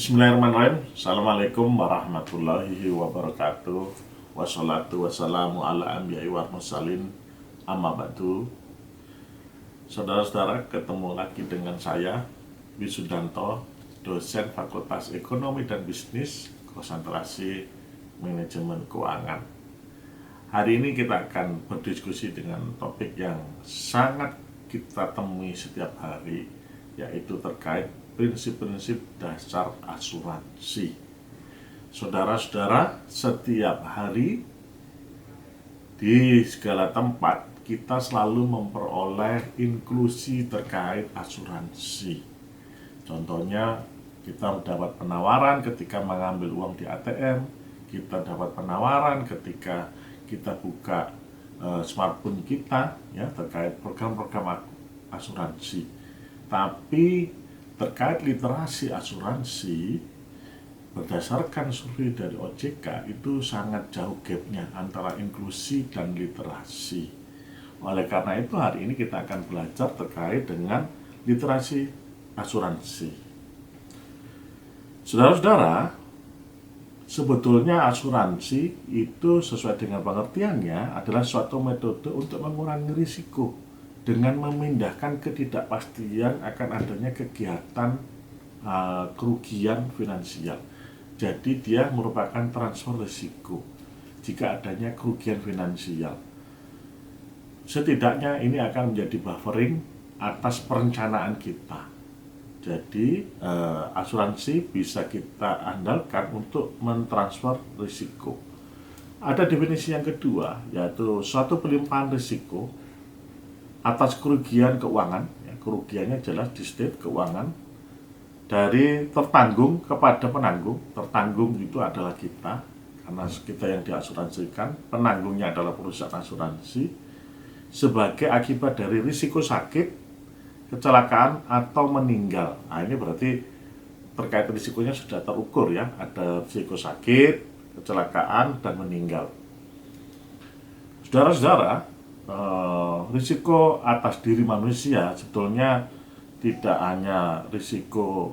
Bismillahirrahmanirrahim. Assalamualaikum warahmatullahi wabarakatuh. Wassalatu wassalamu ala anbiya'i wal mursalin. Amma ba'du. Saudara-saudara, ketemu lagi dengan saya Wisudanto, dosen Fakultas Ekonomi dan Bisnis, konsentrasi Manajemen Keuangan. Hari ini kita akan berdiskusi dengan topik yang sangat kita temui setiap hari, yaitu terkait prinsip-prinsip dasar asuransi. Saudara-saudara, setiap hari di segala tempat kita selalu memperoleh inklusi terkait asuransi. Contohnya, kita mendapat penawaran ketika mengambil uang di ATM, kita dapat penawaran ketika kita buka smartphone kita, ya, terkait program-program asuransi. Tapi terkait literasi asuransi, berdasarkan survei dari OJK, itu sangat jauh gapnya antara inklusi dan literasi. Oleh karena itu, hari ini kita akan belajar terkait dengan literasi asuransi. Saudara-saudara, sebetulnya asuransi itu sesuai dengan pengertiannya adalah suatu metode untuk mengurangi risiko dengan memindahkan ketidakpastian akan adanya kegiatan kerugian finansial. Jadi dia merupakan transfer risiko jika adanya kerugian finansial. Setidaknya ini akan menjadi buffering atas perencanaan kita. Jadi asuransi bisa kita andalkan untuk mentransfer risiko. Ada definisi yang kedua, yaitu suatu pelimpahan risiko atas kerugian keuangan, ya, kerugiannya jelas di state keuangan, dari tertanggung kepada penanggung. Tertanggung itu adalah kita, karena kita yang diasuransikan, penanggungnya adalah perusahaan asuransi, sebagai akibat dari risiko sakit, kecelakaan, atau meninggal. Nah, ini berarti terkait risikonya sudah terukur, ya, ada risiko sakit, kecelakaan, dan meninggal. Saudara-saudara, risiko atas diri manusia sebetulnya tidak hanya risiko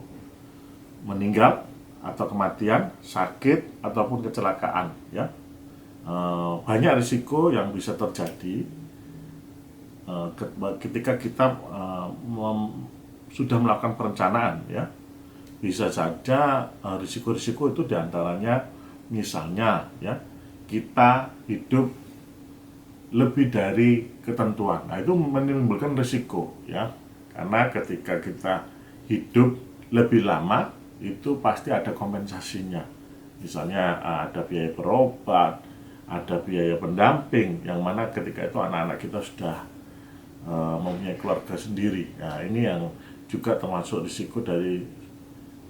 meninggal atau kematian, sakit, ataupun kecelakaan, ya. Banyak risiko yang bisa terjadi ketika kita sudah melakukan perencanaan, ya. Bisa saja risiko-risiko itu diantaranya misalnya, ya, kita hidup lebih dari ketentuan. Nah, itu menimbulkan risiko, ya. Karena ketika kita hidup lebih lama, itu pasti ada kompensasinya. Misalnya ada biaya berobat, ada biaya pendamping, yang mana ketika itu anak-anak kita sudah mempunyai keluarga sendiri. Nah, ini yang juga termasuk risiko dari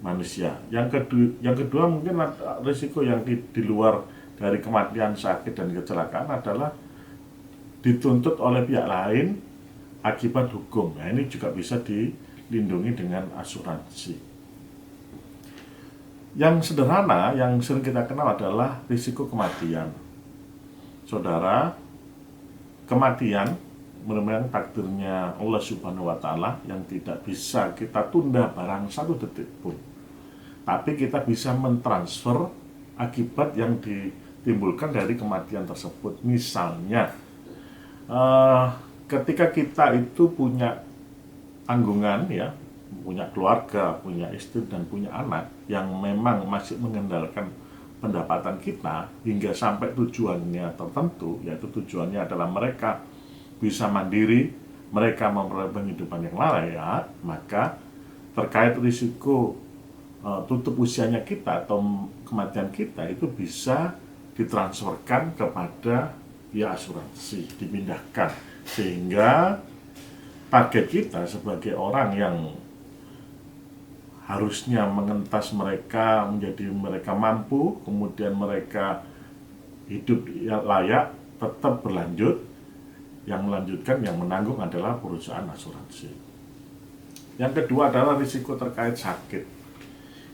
manusia. Yang kedua mungkin risiko yang di luar dari kematian, sakit, dan kecelakaan adalah dituntut oleh pihak lain akibat hukum. Nah, ini juga bisa dilindungi dengan asuransi. Yang sederhana, yang sering kita kenal adalah risiko kematian. Saudara, kematian merupakan takdirnya Allah Subhanahu wa Ta'ala yang tidak bisa kita tunda barang satu detik pun. Tapi kita bisa mentransfer akibat yang ditimbulkan dari kematian tersebut. Misalnya, ketika kita itu punya tanggungan, ya, punya keluarga, punya istri, dan punya anak yang memang masih mengendalikan pendapatan kita hingga sampai tujuannya tertentu, yaitu tujuannya adalah mereka bisa mandiri, mereka memperoleh penghidupan yang layak, maka terkait risiko tutup usianya kita atau kematian kita itu bisa ditransferkan kepada pihak asuransi, dipindahkan, sehingga target kita sebagai orang yang harusnya mengentas mereka menjadi mereka mampu, kemudian mereka hidup layak, tetap berlanjut. Yang melanjutkan, yang menanggung adalah perusahaan asuransi. Yang kedua adalah risiko terkait sakit.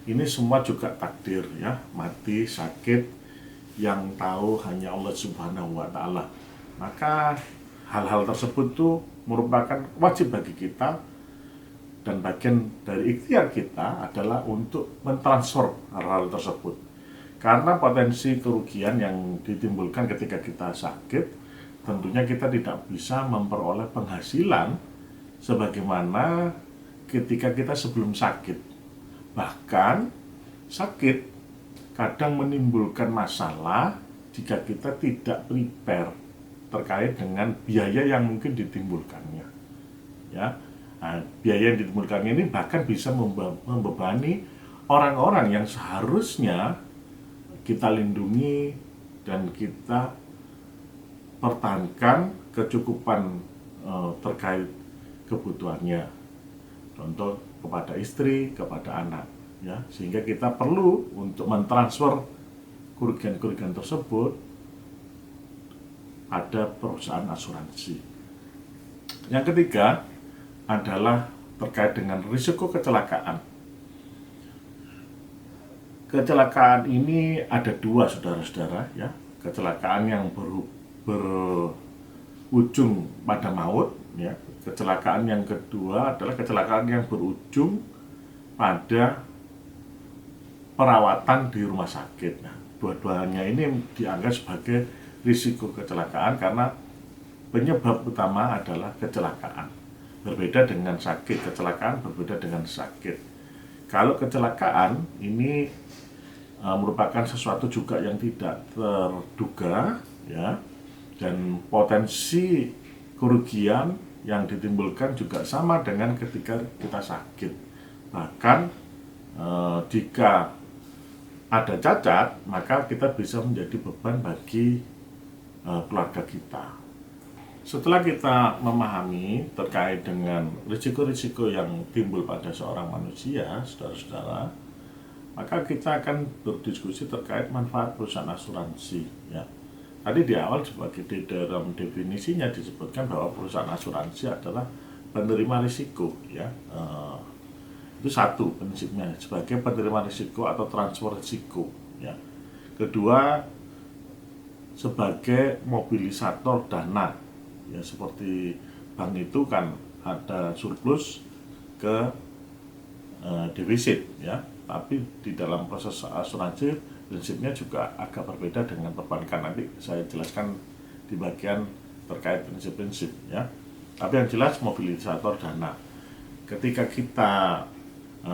Ini semua juga takdir, ya, mati, sakit, yang tahu hanya Allah Subhanahu wa Ta'ala. Maka hal-hal tersebut tuh merupakan wajib bagi kita dan bagian dari ikhtiar kita adalah untuk mentransfer hal-hal tersebut. Karena potensi kerugian yang ditimbulkan ketika kita sakit, tentunya kita tidak bisa memperoleh penghasilan sebagaimana ketika kita sebelum sakit. Bahkan sakit kadang menimbulkan masalah jika kita tidak prepare terkait dengan biaya yang mungkin ditimbulkannya. Ya, nah, biaya yang ditimbulkannya ini bahkan bisa membebani orang-orang yang seharusnya kita lindungi dan kita pertahankan kecukupan terkait kebutuhannya. Contoh kepada istri, kepada anak, ya, sehingga kita perlu untuk mentransfer kerugian-kerugian tersebut pada perusahaan asuransi. Yang ketiga adalah terkait dengan risiko kecelakaan. Kecelakaan ini ada dua, saudara-saudara, ya. Kecelakaan yang berujung pada maut, ya. Kecelakaan yang kedua adalah kecelakaan yang berujung pada perawatan di rumah sakit. Nah, dua-duanya ini dianggap sebagai risiko kecelakaan karena penyebab utama adalah kecelakaan. Berbeda dengan sakit, kecelakaan berbeda dengan sakit. Kalau kecelakaan ini merupakan sesuatu juga yang tidak terduga, ya, dan potensi kerugian yang ditimbulkan juga sama dengan ketika kita sakit. Bahkan jika ada cacat, maka kita bisa menjadi beban bagi keluarga kita. Setelah kita memahami terkait dengan risiko-risiko yang timbul pada seorang manusia, saudara-saudara, maka kita akan berdiskusi terkait manfaat perusahaan asuransi. Ya. Tadi di awal sebagai di dalam definisinya disebutkan bahwa perusahaan asuransi adalah penerima risiko, ya. Itu satu prinsipnya, sebagai penerima risiko atau transfer risiko, ya. Kedua, sebagai mobilisator dana, ya, seperti bank itu kan ada surplus ke defisit, ya. Tapi di dalam proses asuransi prinsipnya juga agak berbeda dengan perbankan. Nanti saya jelaskan di bagian terkait prinsip-prinsip, ya. Tapi yang jelas mobilisator dana. Ketika kita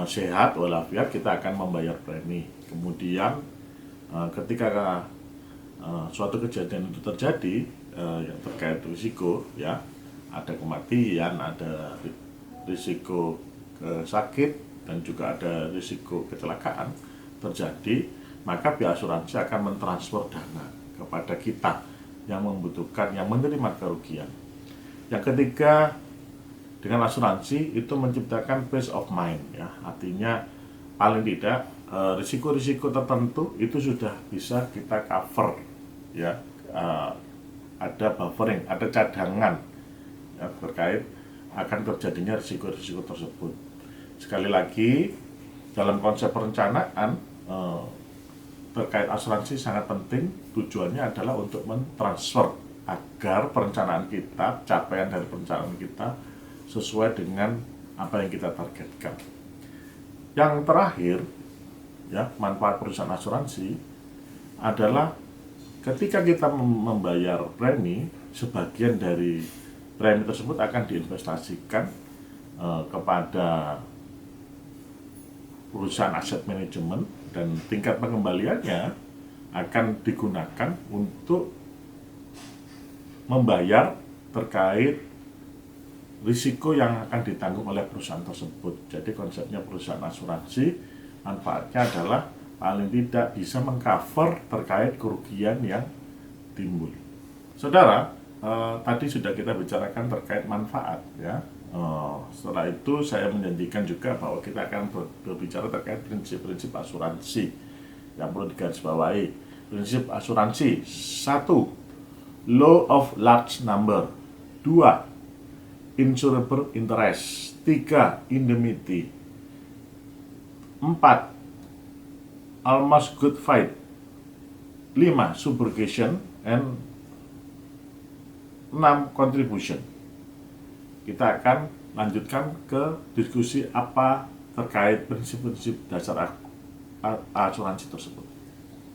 sehat walafiat, kita akan membayar premi. Kemudian ketika suatu kejadian itu terjadi yang terkait risiko, ya, ada kematian, ada risiko sakit, dan juga ada risiko kecelakaan terjadi, maka pihak asuransi akan mentransfer dana kepada kita yang membutuhkan, yang menerima kerugian. Yang ketiga, dengan asuransi itu menciptakan peace of mind, ya, artinya paling tidak risiko-risiko tertentu itu sudah bisa kita cover, ya, ada buffering, ada cadangan, ya, terkait akan terjadinya risiko-risiko tersebut. Sekali lagi, dalam konsep perencanaan terkait asuransi sangat penting, tujuannya adalah untuk mentransfer agar perencanaan kita, capaian dari perencanaan kita sesuai dengan apa yang kita targetkan. Yang terakhir, ya, manfaat perusahaan asuransi adalah ketika kita membayar premi, sebagian dari premi tersebut akan diinvestasikan kepada perusahaan aset manajemen, dan tingkat pengembaliannya akan digunakan untuk membayar terkait risiko yang akan ditanggung oleh perusahaan tersebut. Jadi konsepnya perusahaan asuransi, manfaatnya adalah paling tidak bisa mengcover terkait kerugian yang timbul. Saudara, tadi sudah kita bicarakan terkait manfaat, ya. Setelah itu saya menjanjikan juga bahwa kita akan berbicara terkait prinsip-prinsip asuransi yang perlu digarisbawahi. Prinsip asuransi: 1. Law of large number. 2. Insurable interest. 3. Indemnity. 4. Almost good fight. 5. Subrogation. And 6. Contribution. Kita akan lanjutkan ke diskusi apa terkait prinsip-prinsip dasar asuransi tersebut.